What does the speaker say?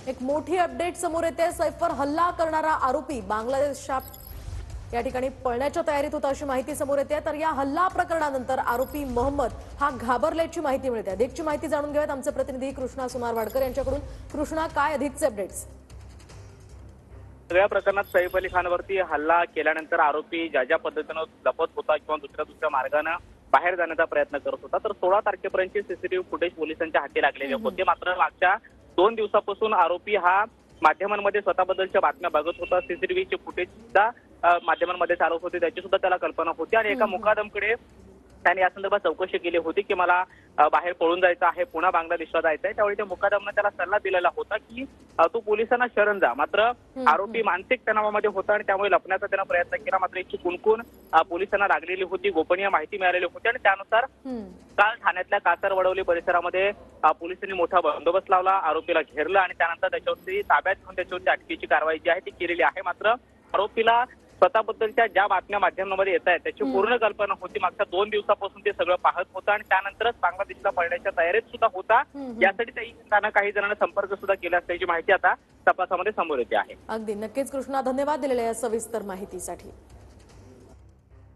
एक मोठी अपडेट समोर येते। सैफवर हल्ला करणारा आरोपी बांगलादेशच्या या ठिकाणी पळण्याच्या तयारीत होता अशी माहिती समोर येते। तर या हल्ला प्रकरणानंतर आरोपी मोहम्मद हा घाबरल्याची माहिती मिळते। अधिकची माहिती जाणून घेऊयात आमचे प्रतिनिधी कृष्णा सुनारवाडकर यांच्याकडून। कृष्णा, काय अधिकचे अपडेट्स? सगळ्या प्रकरणात सैफ अली खानवरती हल्ला केल्यानंतर आरोपी ज्या पद्धतीनं लपत होता किंवा दुसऱ्या मार्गाने बाहेर जाण्याचा प्रयत्न करत होता, तर 16 तारखेपर्यंतचे सीसीटीव्ही फुटेज पोलिसांच्या हाती लागलेले होते। मात्र मागच्या 2 दिवसापासून आरोपी हा माध्यमांमध्ये स्वतःबद्दलच्या बातम्या बघत होता। सीसीटीव्हीचे फुटेज सुद्धा माध्यमांमध्ये चालवत होते, त्याची सुद्धा त्याला कल्पना होती। आणि एका मुकादमकडे त्याने या संदर्भात चौकशी केली होती की मला बाहेर पळून जायचं आहे, पुन्हा बांगलादेशला जायचं आहे। त्यावेळी त्या मुकादमनं त्याला सल्ला दिलेला होता की तू पोलिसांना शरण जा। मात्र आरोपी मानसिक तणावामध्ये होता आणि त्यामुळे लपण्याचा त्यानं प्रयत्न केला। मात्र याची कुणकुण पोलिसांना लागलेली होती, गोपनीय माहिती मिळालेली होती आणि त्यानुसार काल ठाण्यातल्या कासरवडवली परिसरामध्ये पोलिसांनी मोठा बंदोबस्त लावला, आरोपीला घेरलं आणि त्यानंतर त्याच्यावरती ताब्यात घेऊन त्याच्यावरती अटकेची कारवाई जी आहे ती केलेली आहे। मात्र आरोपीला स्वतःबद्दलच्या ज्या बातम्या माध्यमांमध्ये येत आहेत त्याची पूर्ण कल्पना होती। मागच्या 2 दिवसापासून ते सगळं पाहत होता आणि त्यानंतरच बांगलादेशला पळण्याच्या तयारीत सुद्धा होता। यासाठी त्याने काही जणांना संपर्क सुद्धा केला असल्याची माहिती आता तपासामध्ये समोर येते आहे। अगदी नक्कीच कृष्णा, धन्यवाद दिलेल्या या सविस्तर माहितीसाठी।